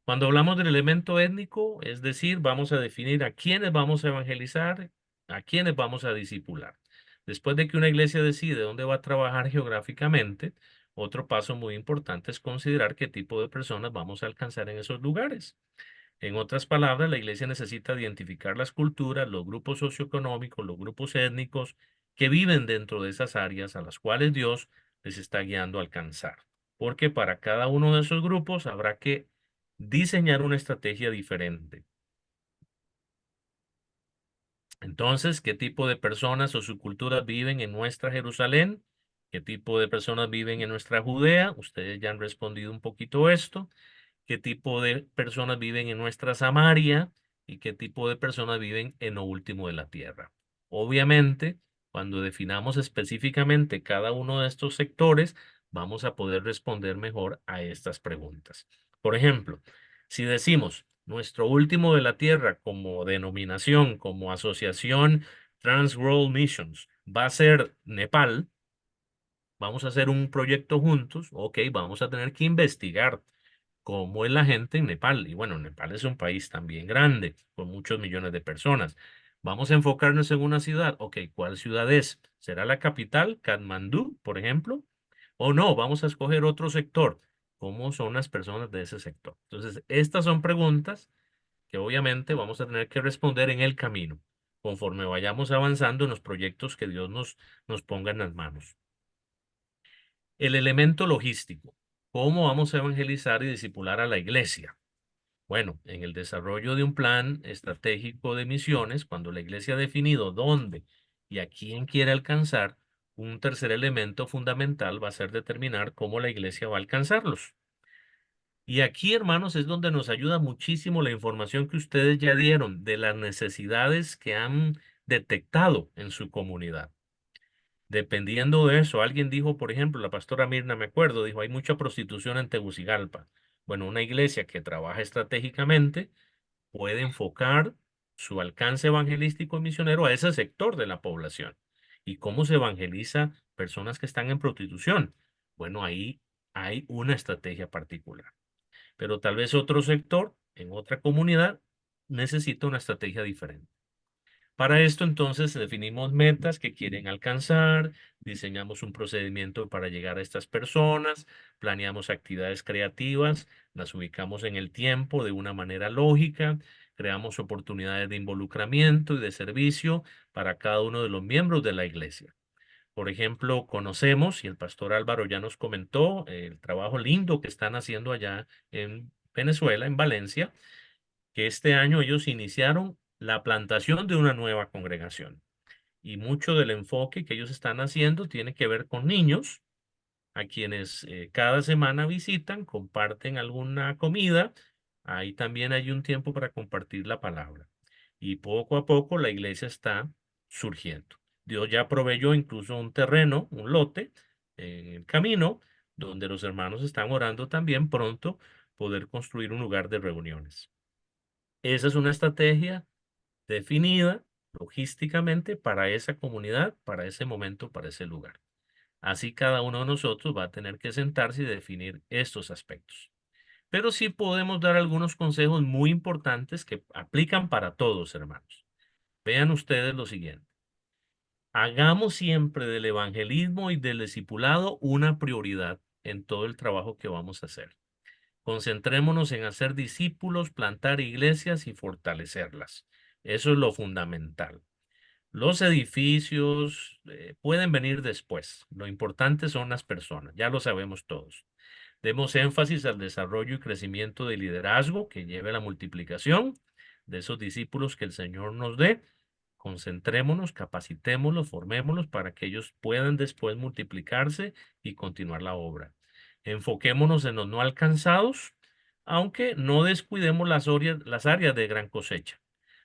Speaker 2: Cuando hablamos del elemento étnico, es decir, vamos a definir a quiénes vamos a evangelizar ¿A quiénes vamos a discipular? Después de que una iglesia decide dónde va a trabajar geográficamente, otro paso muy importante es considerar qué tipo de personas vamos a alcanzar en esos lugares. En otras palabras, la iglesia necesita identificar las culturas, los grupos socioeconómicos, los grupos étnicos que viven dentro de esas áreas a las cuales Dios les está guiando a alcanzar. Porque para cada uno de esos grupos habrá que diseñar una estrategia diferente. Entonces, ¿qué tipo de personas o subculturas viven en nuestra Jerusalén? ¿Qué tipo de personas viven en nuestra Judea? Ustedes ya han respondido un poquito esto. ¿Qué tipo de personas viven en nuestra Samaria? ¿Y qué tipo de personas viven en lo último de la tierra? Obviamente, cuando definamos específicamente cada uno de estos sectores, vamos a poder responder mejor a estas preguntas. Por ejemplo, si decimos nuestro último de la tierra como denominación, como asociación Trans World Missions, va a ser Nepal, vamos a hacer un proyecto juntos, ok, vamos a tener que investigar cómo es la gente en Nepal. Y bueno, Nepal es un país también grande, con muchos millones de personas. Vamos a enfocarnos en una ciudad. Ok, ¿cuál ciudad es? ¿Será la capital, Katmandú, por ejemplo? O no, vamos a escoger otro sector. ¿Cómo son las personas de ese sector? Entonces, estas son preguntas que obviamente vamos a tener que responder en el camino, conforme vayamos avanzando en los proyectos que Dios nos ponga en las manos. El elemento logístico. ¿Cómo vamos a evangelizar y discipular a la iglesia? Bueno, en el desarrollo de un plan estratégico de misiones, cuando la iglesia ha definido dónde y a quién quiere alcanzar, un tercer elemento fundamental va a ser determinar cómo la iglesia va a alcanzarlos. Y aquí, hermanos, es donde nos ayuda muchísimo la información que ustedes ya dieron de las necesidades que han detectado en su comunidad. Dependiendo de eso, alguien dijo, por ejemplo, la pastora Mirna, me acuerdo, dijo, hay mucha prostitución en Tegucigalpa. Bueno, una iglesia que trabaja estratégicamente puede enfocar su alcance evangelístico y misionero a ese sector de la población. ¿Y cómo se evangeliza personas que están en prostitución? Bueno, ahí hay una estrategia particular. Pero tal vez otro sector, en otra comunidad, necesita una estrategia diferente. Para esto entonces definimos metas que quieren alcanzar, diseñamos un procedimiento para llegar a estas personas, planeamos actividades creativas, las ubicamos en el tiempo de una manera lógica, creamos oportunidades de involucramiento y de servicio para cada uno de los miembros de la iglesia. Por ejemplo, conocemos, y el pastor Álvaro ya nos comentó, el trabajo lindo que están haciendo allá en Venezuela, en Valencia, que este año ellos iniciaron la plantación de una nueva congregación. Y mucho del enfoque que ellos están haciendo tiene que ver con niños, a quienes cada semana visitan, comparten alguna comida. Ahí también hay un tiempo para compartir la palabra. Y poco a poco la iglesia está surgiendo. Dios ya proveyó incluso un terreno, un lote en el camino, donde los hermanos están orando también pronto poder construir un lugar de reuniones. Esa es una estrategia definida logísticamente para esa comunidad, para ese momento, para ese lugar. Así cada uno de nosotros va a tener que sentarse y definir estos aspectos. Pero sí podemos dar algunos consejos muy importantes que aplican para todos, hermanos. Vean ustedes lo siguiente. Hagamos siempre del evangelismo y del discipulado una prioridad en todo el trabajo que vamos a hacer. Concentrémonos en hacer discípulos, plantar iglesias y fortalecerlas. Eso es lo fundamental. Los edificios pueden venir después. Lo importante son las personas, ya lo sabemos todos. Demos énfasis al desarrollo y crecimiento de liderazgo que lleve a la multiplicación de esos discípulos que el Señor nos dé. Concentrémonos, capacitémoslos, formémoslos para que ellos puedan después multiplicarse y continuar la obra. Enfoquémonos en los no alcanzados, aunque no descuidemos las áreas de gran cosecha.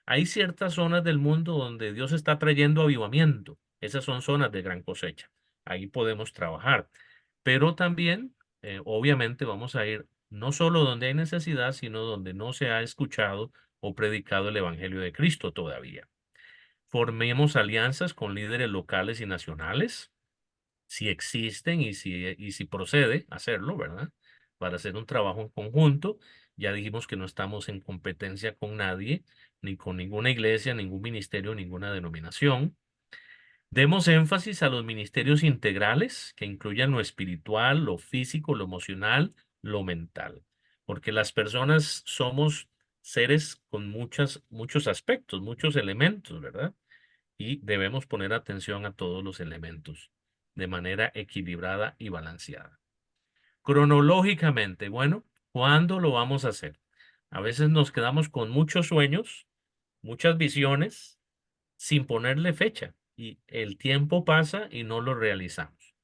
Speaker 2: Hay ciertas zonas del mundo donde Dios está trayendo avivamiento. Esas son zonas de gran cosecha. Ahí podemos trabajar. Pero también, obviamente, vamos a ir no solo donde hay necesidad, sino donde no se ha escuchado o predicado el Evangelio de Cristo todavía. Formemos alianzas con líderes locales y nacionales, si existen y si procede hacerlo, ¿verdad? Para hacer un trabajo en conjunto Ya dijimos que no estamos en competencia con nadie, ni con ninguna iglesia, ningún ministerio, ninguna denominación. Demos énfasis a los ministerios integrales que incluyan lo espiritual, lo físico, lo emocional, lo mental, porque las personas somos seres con muchos aspectos, muchos elementos, ¿verdad? Y debemos poner atención a todos los elementos de manera equilibrada y balanceada. Cronológicamente, bueno, ¿cuándo lo vamos a hacer? A veces nos quedamos con muchos sueños, muchas visiones, sin ponerle fecha y el tiempo pasa y no lo realizamos.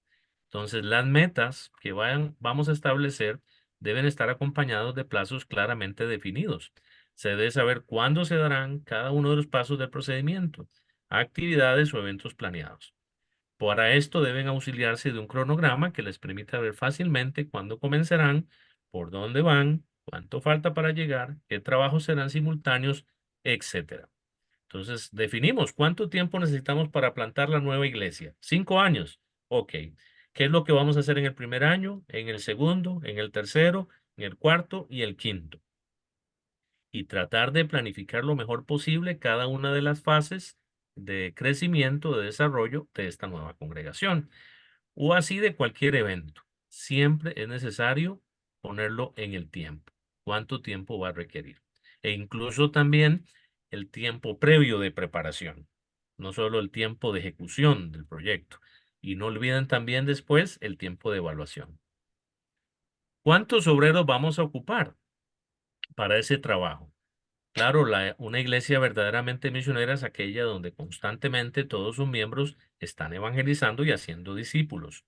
Speaker 2: Entonces, las metas que vamos a establecer deben estar acompañados de plazos claramente definidos. Se debe saber cuándo se darán cada uno de los pasos del procedimiento, actividades o eventos planeados. Para esto deben auxiliarse de un cronograma que les permita ver fácilmente cuándo comenzarán, por dónde van, cuánto falta para llegar, qué trabajos serán simultáneos, etcétera. Entonces, definimos cuánto tiempo necesitamos para plantar la nueva iglesia. 5 años. Ok. ¿Qué es lo que vamos a hacer en el primer año, en el segundo, en el tercero, en el cuarto y el quinto? Y tratar de planificar lo mejor posible cada una de las fases de crecimiento, de desarrollo de esta nueva congregación o así de cualquier evento. Siempre es necesario ponerlo en el tiempo. ¿Cuánto tiempo va a requerir? E incluso también el tiempo previo de preparación, no solo el tiempo de ejecución del proyecto. Y no olviden también después el tiempo de evaluación. ¿Cuántos obreros vamos a ocupar para ese trabajo? Claro, una iglesia verdaderamente misionera es aquella donde constantemente todos sus miembros están evangelizando y haciendo discípulos.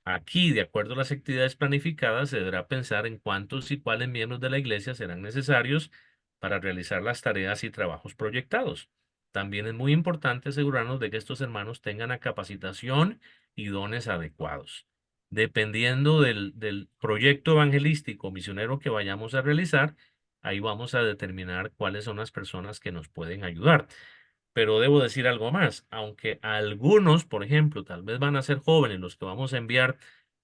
Speaker 2: Aquí, de acuerdo a las actividades planificadas, se deberá pensar en cuántos y cuáles miembros de la iglesia serán necesarios para realizar las tareas y trabajos proyectados. También es muy importante asegurarnos de que estos hermanos tengan la capacitación y dones adecuados. Dependiendo del proyecto evangelístico misionero que vayamos a realizar, ahí vamos a determinar cuáles son las personas que nos pueden ayudar. Pero debo decir algo más, aunque algunos, por ejemplo, tal vez van a ser jóvenes los que vamos a enviar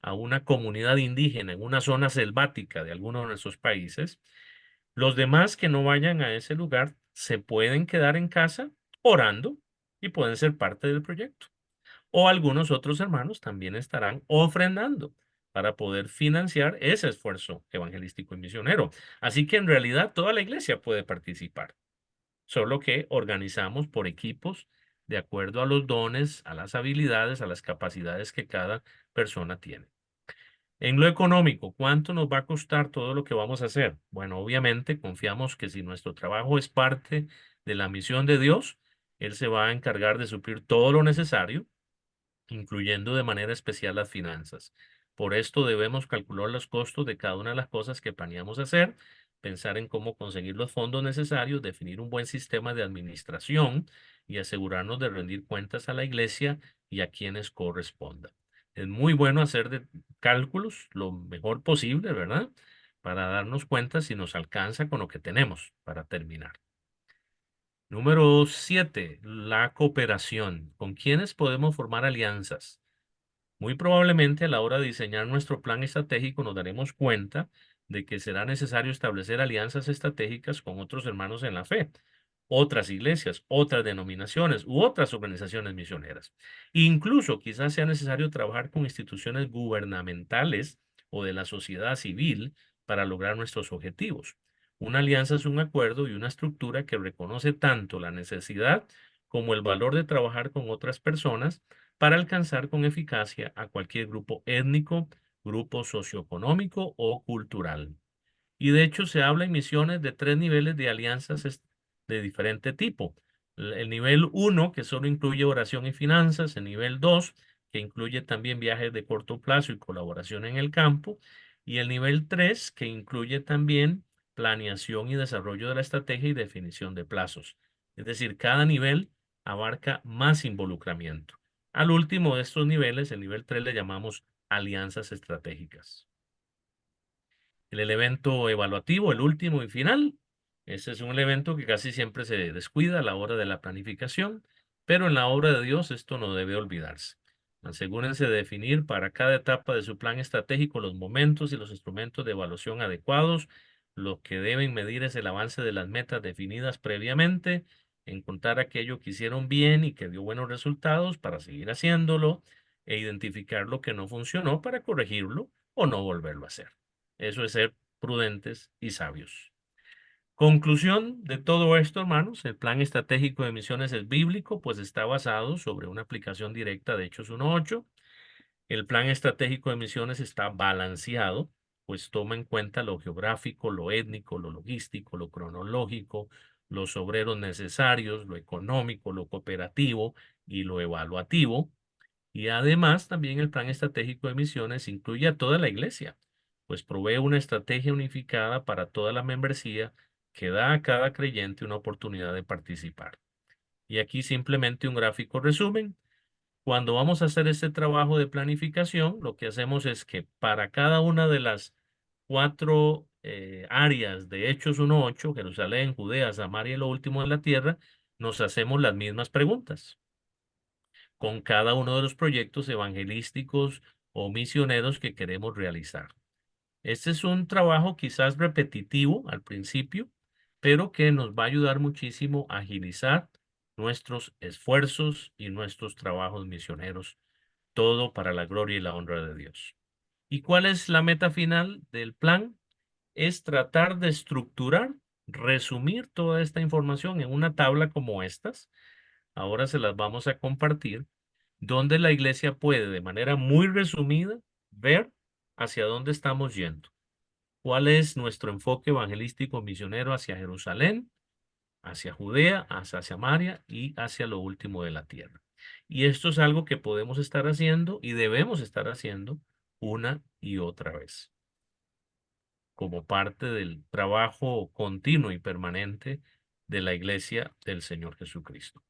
Speaker 2: a una comunidad indígena en una zona selvática de alguno de nuestros países, los demás que no vayan a ese lugar se pueden quedar en casa orando y pueden ser parte del proyecto. O algunos otros hermanos también estarán ofrendando para poder financiar ese esfuerzo evangelístico y misionero. Así que en realidad toda la iglesia puede participar, solo que organizamos por equipos de acuerdo a los dones, a las habilidades, a las capacidades que cada persona tiene. En lo económico, ¿cuánto nos va a costar todo lo que vamos a hacer? Bueno, obviamente confiamos que si nuestro trabajo es parte de la misión de Dios, Él se va a encargar de suplir todo lo necesario, incluyendo de manera especial las finanzas. Por esto debemos calcular los costos de cada una de las cosas que planeamos hacer, pensar en cómo conseguir los fondos necesarios, definir un buen sistema de administración y asegurarnos de rendir cuentas a la iglesia y a quienes corresponda. Es muy bueno hacer cálculos lo mejor posible, ¿verdad? Para darnos cuenta si nos alcanza con lo que tenemos para terminar. Número 7, la cooperación. ¿Con quiénes podemos formar alianzas? Muy probablemente a la hora de diseñar nuestro plan estratégico nos daremos cuenta de que será necesario establecer alianzas estratégicas con otros hermanos en la fe, otras iglesias, otras denominaciones u otras organizaciones misioneras. Incluso quizás sea necesario trabajar con instituciones gubernamentales o de la sociedad civil para lograr nuestros objetivos. Una alianza es un acuerdo y una estructura que reconoce tanto la necesidad como el valor de trabajar con otras personas para alcanzar con eficacia a cualquier grupo étnico, grupo socioeconómico o cultural. Y de hecho se habla en misiones de 3 niveles de alianzas de diferente tipo. El nivel 1, que solo incluye oración y finanzas, el nivel 2, que incluye también viajes de corto plazo y colaboración en el campo, y el nivel 3, que incluye también planeación y desarrollo de la estrategia y definición de plazos. Es decir, cada nivel abarca más involucramiento. Al último de estos niveles, el nivel 3, le llamamos alianzas estratégicas. El evento evaluativo, el último y final. Ese es un evento que casi siempre se descuida a la hora de la planificación, pero en la obra de Dios esto no debe olvidarse. Asegúrense de definir para cada etapa de su plan estratégico los momentos y los instrumentos de evaluación adecuados Lo que deben medir es el avance de las metas definidas previamente, encontrar aquello que hicieron bien y que dio buenos resultados para seguir haciéndolo e identificar lo que no funcionó para corregirlo o no volverlo a hacer. Eso es ser prudentes y sabios. Conclusión de todo esto, hermanos, el plan estratégico de misiones es bíblico, pues está basado sobre una aplicación directa de Hechos 1.8. El plan estratégico de misiones está balanceado, pues toma en cuenta lo geográfico, lo étnico, lo logístico, lo cronológico, los obreros necesarios, lo económico, lo cooperativo y lo evaluativo. Y además también el plan estratégico de misiones incluye a toda la iglesia, pues provee una estrategia unificada para toda la membresía que da a cada creyente una oportunidad de participar. Y aquí simplemente un gráfico resumen. Cuando vamos a hacer este trabajo de planificación, lo que hacemos es que para cada una de las cuatro áreas de Hechos 1.8, Jerusalén, Judea, Samaria y lo último de la tierra, nos hacemos las mismas preguntas con cada uno de los proyectos evangelísticos o misioneros que queremos realizar. Este es un trabajo quizás repetitivo al principio, pero que nos va a ayudar muchísimo a agilizar nuestros esfuerzos y nuestros trabajos misioneros, todo para la gloria y la honra de Dios. ¿Y cuál es la meta final del plan? Es tratar de estructurar, resumir toda esta información en una tabla como estas. Ahora se las vamos a compartir, donde la iglesia puede de manera muy resumida ver hacia dónde estamos yendo. ¿Cuál es nuestro enfoque evangelístico misionero hacia Jerusalén, hacia Judea, hacia Samaria y hacia lo último de la tierra? Y esto es algo que podemos estar haciendo y debemos estar haciendo una y otra vez, como parte del trabajo continuo y permanente de la iglesia del Señor Jesucristo.